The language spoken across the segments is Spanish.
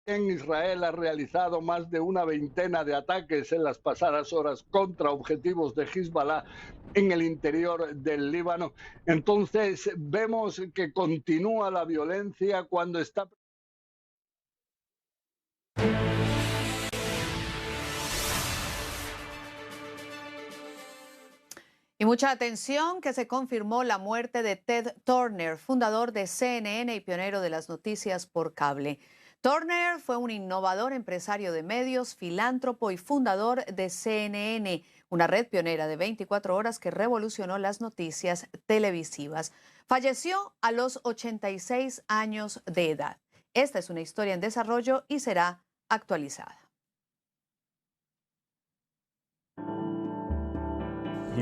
En Israel ha realizado más de una veintena de ataques en las pasadas horas contra objetivos de Hezbollah en el interior del Líbano. Entonces vemos que continúa la violencia cuando está. Y mucha atención que se confirmó la muerte de Ted Turner, fundador de CNN y pionero de las noticias por cable. Turner fue un innovador empresario de medios, filántropo y fundador de CNN, una red pionera de 24 horas que revolucionó las noticias televisivas. Falleció a los 86 años de edad. Esta es una historia en desarrollo y será actualizada.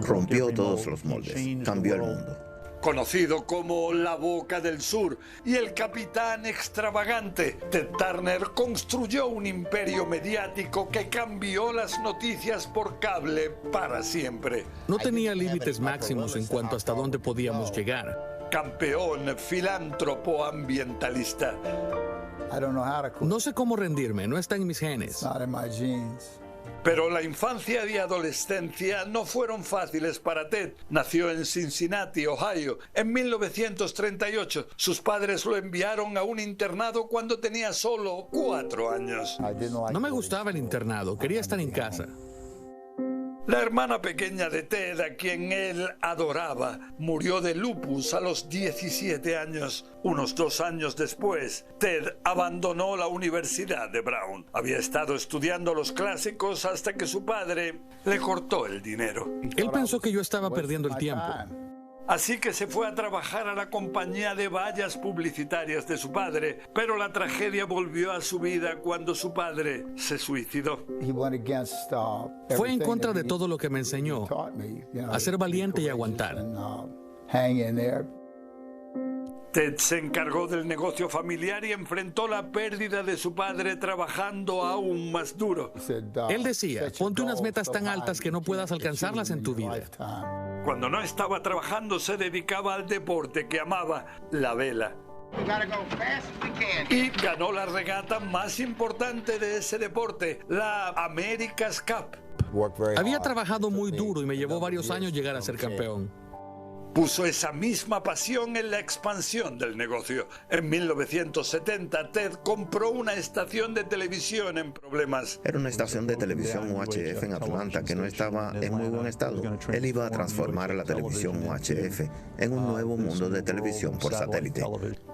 Rompió todos los moldes, cambió el mundo. Conocido como la Boca del Sur y el capitán extravagante, Ted Turner construyó un imperio mediático que cambió las noticias por cable para siempre. No tenía límites máximos en cuanto hasta dónde podíamos llegar. Campeón, filántropo, ambientalista. No sé cómo rendirme, no está en mis genes. Pero la infancia y adolescencia no fueron fáciles para Ted. Nació en Cincinnati, Ohio, en 1938. Sus padres lo enviaron a un internado cuando tenía solo 4 años. No me gustaba el internado, quería estar en casa. La hermana pequeña de Ted, a quien él adoraba, murió de lupus a los 17 años. Unos 2 años después, Ted abandonó la Universidad de Brown. Había estado estudiando los clásicos hasta que su padre le cortó el dinero. Él pensó que yo estaba perdiendo el tiempo. Así que se fue a trabajar a la compañía de vallas publicitarias de su padre, pero la tragedia volvió a su vida cuando su padre se suicidó. Fue en contra de todo lo que me enseñó, a ser valiente y aguantar. Ted se encargó del negocio familiar y enfrentó la pérdida de su padre trabajando aún más duro. Él decía, ponte unas metas tan altas que no puedas alcanzarlas en tu vida. Cuando no estaba trabajando se dedicaba al deporte que amaba, la vela. Y ganó la regata más importante de ese deporte, la America's Cup. Había trabajado muy duro y me llevó varios años llegar a ser campeón. Puso esa misma pasión en la expansión del negocio. En 1970, Ted compró una estación de televisión en problemas. Era una estación de televisión UHF en Atlanta que no estaba en muy buen estado. Él iba a transformar la televisión UHF en un nuevo mundo de televisión por satélite.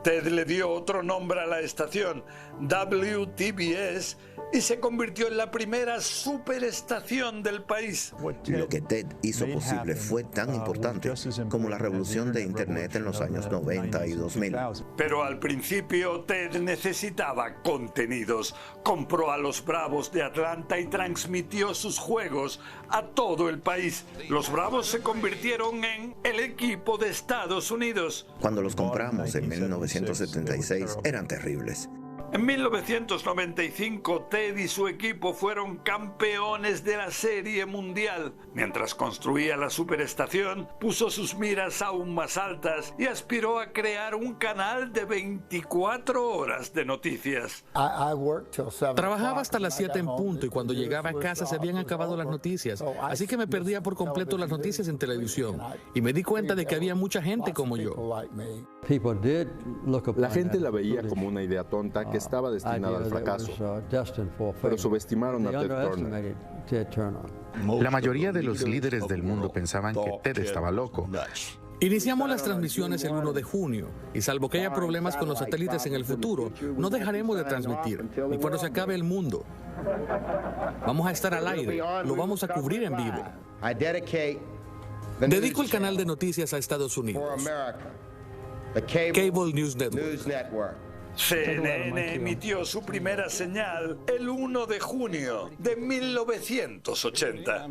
Ted le dio otro nombre a la estación, WTBS, y se convirtió en la primera superestación del país. Lo que Ted hizo posible fue tan importante como la revolución de Internet en los años 90 y 2000. Pero al principio Ted necesitaba contenidos. Compró a los Bravos de Atlanta y transmitió sus juegos a todo el país. Los Bravos se convirtieron en el equipo de Estados Unidos. Cuando los compramos en 1976 eran terribles. En 1995, Ted y su equipo fueron campeones de la Serie Mundial. Mientras construía la superestación, puso sus miras aún más altas y aspiró a crear un canal de 24 horas de noticias. Trabajaba hasta las 7 en punto y cuando llegaba a casa se habían acabado las noticias. Así que me perdía por completo las noticias en televisión y me di cuenta de que había mucha gente como yo. La gente la veía como una idea tonta que estaba destinada al fracaso, pero subestimaron a Ted Turner. La mayoría de los líderes del mundo pensaban que Ted estaba loco. Iniciamos las transmisiones el 1 de junio y salvo que haya problemas con los satélites en el futuro, no dejaremos de transmitir ni cuando se acabe el mundo. Vamos a estar al aire, lo vamos a cubrir en vivo. Dedico el canal de noticias a Estados Unidos. Cable News Network. CNN emitió su primera señal el 1 de junio de 1980.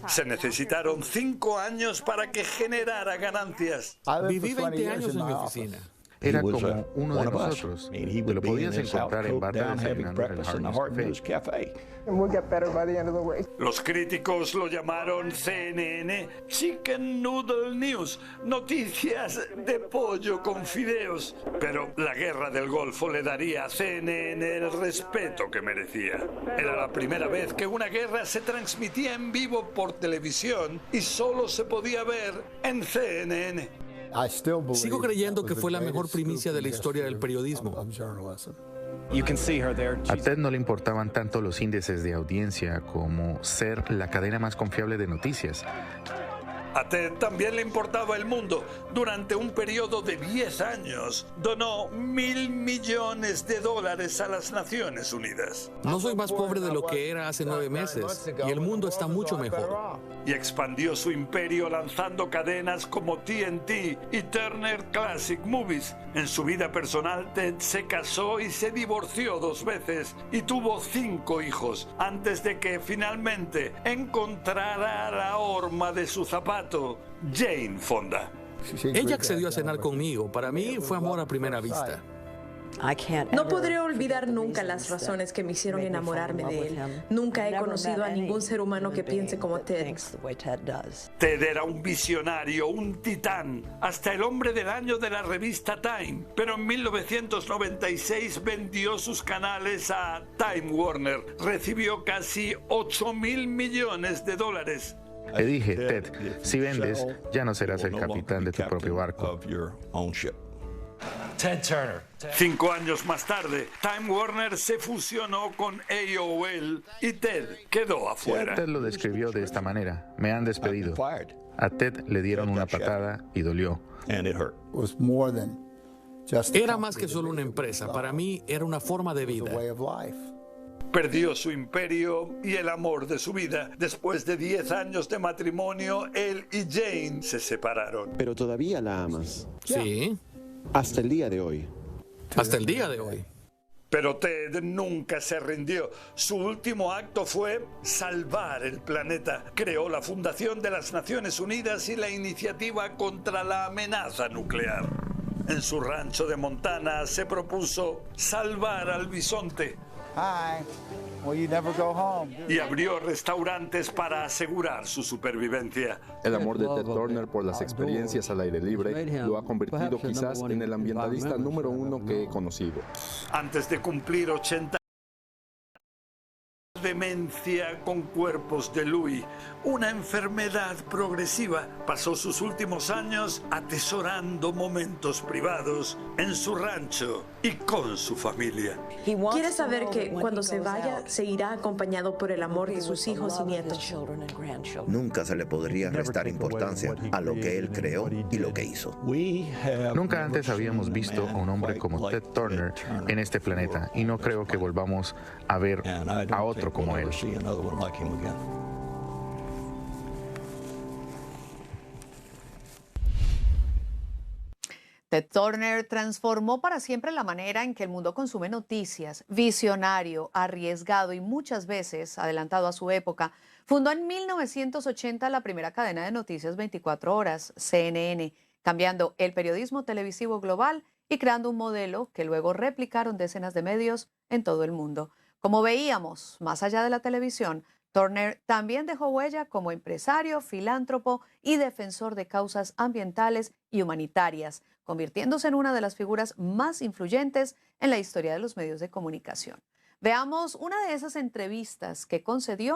Se necesitaron 5 años para que generara ganancias. Viví 20 años en mi oficina. Era como uno de nosotros. Lo podías encontrar en bata desayunando en el Harness Café. Los críticos lo llamaron CNN Chicken Noodle News, noticias de pollo con fideos. Pero la guerra del Golfo le daría a CNN el respeto que merecía. Era la primera vez que una guerra se transmitía en vivo por televisión y solo se podía ver en CNN. Sigo creyendo que fue la mejor primicia de la historia del periodismo. A Ted no le importaban tanto los índices de audiencia como ser la cadena más confiable de noticias. A Ted también le importaba el mundo. Durante un periodo de 10 años, donó $1.000 millones a las Naciones Unidas. No soy más pobre de lo que era hace 9 meses y el mundo está mucho mejor. Y expandió su imperio lanzando cadenas como TNT y Turner Classic Movies. En su vida personal, Ted se casó y se divorció 2 veces y tuvo 5 hijos antes de que finalmente encontrara la horma de su zapato, Jane Fonda. Ella accedió a cenar conmigo. Para mí fue amor a primera vista. No podré olvidar nunca las razones que me hicieron enamorarme de él. Nunca he conocido a ningún ser humano que piense como Ted. Ted era un visionario, un titán, hasta el hombre del año de la revista Time. Pero en 1996 vendió sus canales a Time Warner. Recibió casi $8.000 millones. Le dije, Ted, si vendes, ya no serás el capitán de tu propio barco. Ted Turner. 5 años más tarde, Time Warner se fusionó con AOL y Ted quedó afuera. Ted lo describió de esta manera: me han despedido. A Ted le dieron una patada y dolió. Era más que solo una empresa. Para mí era una forma de vida. Perdió su imperio y el amor de su vida. Después de 10 años de matrimonio, él y Jane se separaron. Pero todavía la amas. Sí. Hasta el día de hoy. Hasta el día de hoy. Pero Ted nunca se rindió. Su último acto fue salvar el planeta. Creó la Fundación de las Naciones Unidas y la Iniciativa contra la Amenaza Nuclear. En su rancho de Montana se propuso salvar al bisonte. Y abrió restaurantes para asegurar su supervivencia. El amor de Ted Turner por las experiencias al aire libre lo ha convertido quizás en el ambientalista número 1 que he conocido. Antes de cumplir 80 demencia con cuerpos de Louis, una enfermedad progresiva. Pasó sus últimos años atesorando momentos privados en su rancho y con su familia. Quiere saber que cuando se vaya, se irá acompañado por el amor de sus hijos y nietos. Nunca se le podría restar importancia a lo que él creó y lo que hizo. Nunca antes habíamos visto a un hombre como Ted Turner en este planeta y no creo que volvamos a ver a otro como él. Ted Turner transformó para siempre la manera en que el mundo consume noticias. Visionario, arriesgado y muchas veces adelantado a su época, fundó en 1980 la primera cadena de noticias 24 horas, CNN, cambiando el periodismo televisivo global y creando un modelo que luego replicaron decenas de medios en todo el mundo. Como veíamos, más allá de la televisión, Turner también dejó huella como empresario, filántropo y defensor de causas ambientales y humanitarias, convirtiéndose en una de las figuras más influyentes en la historia de los medios de comunicación. Veamos una de esas entrevistas que concedió